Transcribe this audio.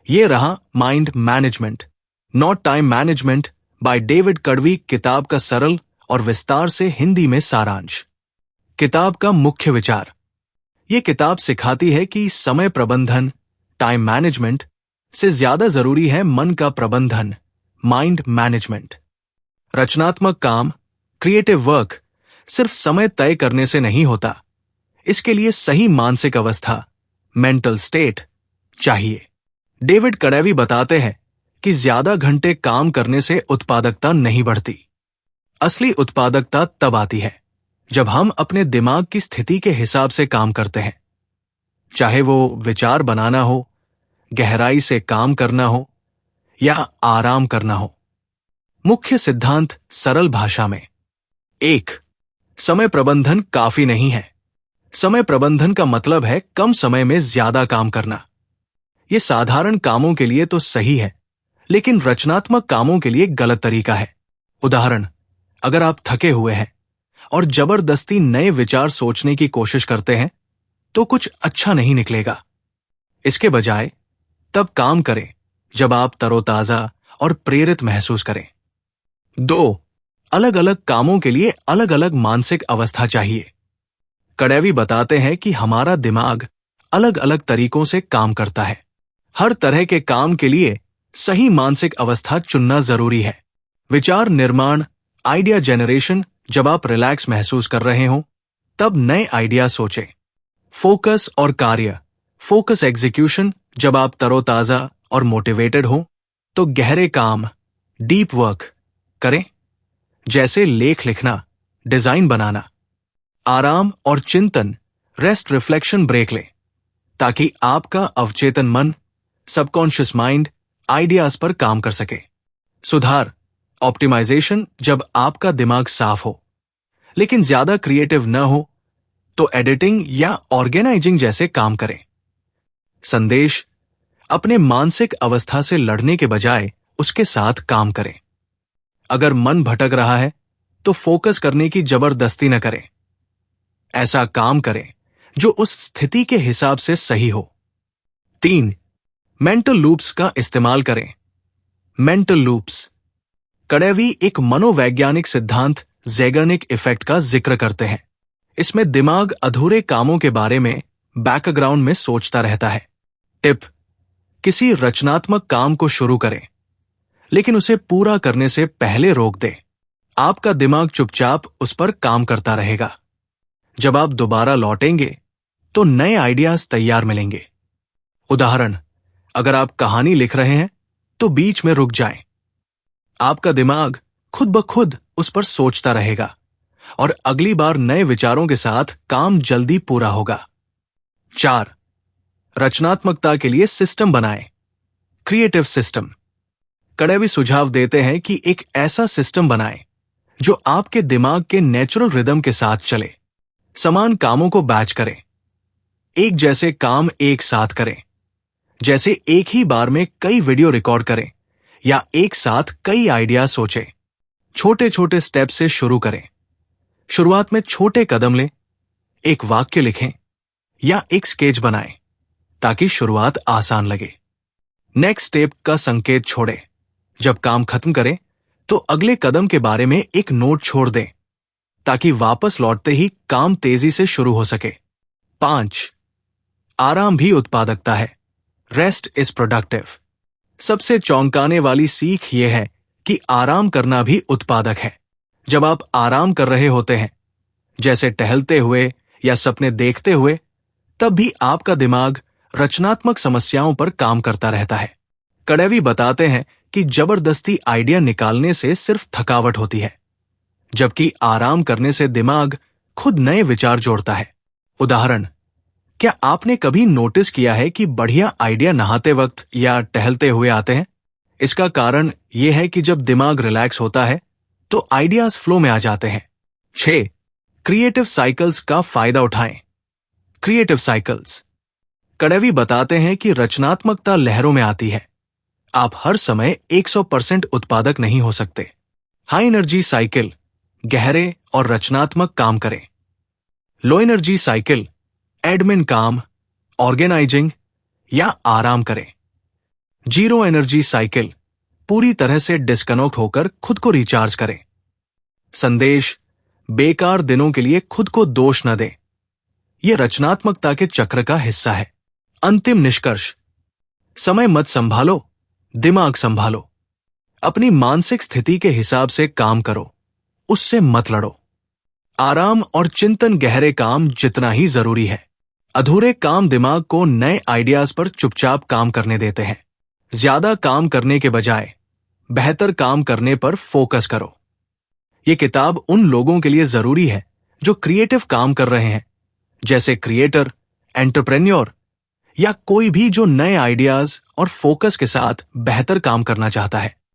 ये रहा mind management not time management by David कड़वी किताब का सरल और विस्तार से हिंदी में सारांश। किताब का मुख्य विचार। ये किताब सिखाती है कि समय प्रबंधन टाइम मैनेजमेंट से ज्यादा जरूरी है मन का प्रबंधन माइंड मैनेजमेंट। रचनात्मक काम क्रिएटिव वर्क सिर्फ समय तय करने से नहीं होता, इसके लिए सही मानसिक अवस्था मेंटल स्टेट चाहिए। डेविड कड़वी बताते हैं कि ज्यादा घंटे काम करने से उत्पादकता नहीं बढ़ती। असली उत्पादकता तब आती है जब हम अपने दिमाग की स्थिति के हिसाब से काम करते हैं, चाहे वो विचार बनाना हो, गहराई से काम करना हो या आराम करना हो। मुख्य सिद्धांत सरल भाषा में। 1. समय प्रबंधन काफी नहीं है। समय प्रबंधन का मतलब है कम समय में ज्यादा काम करना। यह साधारण कामों के लिए तो सही है, लेकिन रचनात्मक कामों के लिए गलत तरीका है। उदाहरण, अगर आप थके हुए हैं और जबरदस्ती नए विचार सोचने की कोशिश करते हैं तो कुछ अच्छा नहीं निकलेगा। इसके बजाय तब काम करें जब आप तरोताजा और प्रेरित महसूस करें। 2. अलग अलग कामों के लिए अलग अलग मानसिक अवस्था चाहिए। कड़वी बताते हैं कि हमारा दिमाग अलग अलग तरीकों से काम करता है। हर तरह के काम के लिए सही मानसिक अवस्था चुनना जरूरी है। विचार निर्माण आइडिया जनरेशन जब आप रिलैक्स महसूस कर रहे हो तब नए आइडिया सोचें। फोकस और कार्य फोकस एग्जीक्यूशन जब आप तरोताजा और मोटिवेटेड हो तो गहरे काम डीप वर्क करें, जैसे लेख लिखना, डिजाइन बनाना। आराम और चिंतन रेस्ट रिफ्लेक्शन ब्रेक लें ताकि आपका अवचेतन मन सबकॉन्शियस माइंड आइडियाज पर काम कर सके। सुधार ऑप्टिमाइजेशन जब आपका दिमाग साफ हो लेकिन ज्यादा क्रिएटिव न हो तो एडिटिंग या ऑर्गेनाइजिंग जैसे काम करें। संदेश, अपने मानसिक अवस्था से लड़ने के बजाय उसके साथ काम करें। अगर मन भटक रहा है तो फोकस करने की जबरदस्ती न करें। ऐसा काम करें जो उस स्थिति के हिसाब से सही हो। 3. मेंटल लूप्स का इस्तेमाल करें। मेंटल लूप्स कड़वी एक मनोवैज्ञानिक सिद्धांत ज़ेगार्निक इफेक्ट का जिक्र करते हैं। इसमें दिमाग अधूरे कामों के बारे में बैकग्राउंड में सोचता रहता है। टिप, किसी रचनात्मक काम को शुरू करें लेकिन उसे पूरा करने से पहले रोक दें। आपका दिमाग चुपचाप उस पर काम करता रहेगा। जब आप दोबारा लौटेंगे तो नए आइडियाज तैयार मिलेंगे। उदाहरण, अगर आप कहानी लिख रहे हैं तो बीच में रुक जाएं। आपका दिमाग खुद ब खुद उस पर सोचता रहेगा और अगली बार नए विचारों के साथ काम जल्दी पूरा होगा। 4. रचनात्मकता के लिए सिस्टम बनाएं। क्रिएटिव सिस्टम कड़वी सुझाव देते हैं कि एक ऐसा सिस्टम बनाएं जो आपके दिमाग के नेचुरल रिदम के साथ चले। समान कामों को बैच करें। एक जैसे काम एक साथ करें, जैसे एक ही बार में कई वीडियो रिकॉर्ड करें या एक साथ कई आइडिया सोचें। छोटे छोटे स्टेप से शुरू करें। शुरुआत में छोटे कदम लें, एक वाक्य लिखें या एक स्केच बनाएं ताकि शुरुआत आसान लगे। नेक्स्ट स्टेप का संकेत छोड़ें। जब काम खत्म करें तो अगले कदम के बारे में एक नोट छोड़ दें ताकि वापस लौटते ही काम तेजी से शुरू हो सके। 5. आराम भी उत्पादकता है। Rest is productive. सबसे चौंकाने वाली सीख यह है कि आराम करना भी उत्पादक है। जब आप आराम कर रहे होते हैं, जैसे टहलते हुए या सपने देखते हुए, तब भी आपका दिमाग रचनात्मक समस्याओं पर काम करता रहता है। कड़वी बताते हैं कि जबरदस्ती आइडिया निकालने से सिर्फ थकावट होती है, जबकि आराम करने से दिमाग खुद नए विचार जोड़ता है। उदाहरण, क्या आपने कभी नोटिस किया है कि बढ़िया आइडिया नहाते वक्त या टहलते हुए आते हैं? इसका कारण यह है कि जब दिमाग रिलैक्स होता है तो आइडियाज फ्लो में आ जाते हैं। 6. क्रिएटिव साइकिल्स का फायदा उठाएं। क्रिएटिव साइकिल्स कड़वी बताते हैं कि रचनात्मकता लहरों में आती है। आप हर समय 100% उत्पादक नहीं हो सकते। हाई एनर्जी साइकिल गहरे और रचनात्मक काम करें। लो एनर्जी साइकिल एडमिन काम, ऑर्गेनाइजिंग या आराम करें। जीरो एनर्जी साइकिल, पूरी तरह से डिस्कनेक्ट होकर खुद को रिचार्ज करें। संदेश, बेकार दिनों के लिए खुद को दोष न दें। यह रचनात्मकता के चक्र का हिस्सा है। अंतिम निष्कर्ष, समय मत संभालो, दिमाग संभालो। अपनी मानसिक स्थिति के हिसाब से काम करो, उससे मत लड़ो। आराम और चिंतन गहरे काम जितना ही जरूरी है। अधूरे काम दिमाग को नए आइडियाज पर चुपचाप काम करने देते हैं। ज्यादा काम करने के बजाय बेहतर काम करने पर फोकस करो। यह किताब उन लोगों के लिए जरूरी है जो क्रिएटिव काम कर रहे हैं, जैसे क्रिएटर, एंटरप्रेन्योर या कोई भी जो नए आइडियाज और फोकस के साथ बेहतर काम करना चाहता है।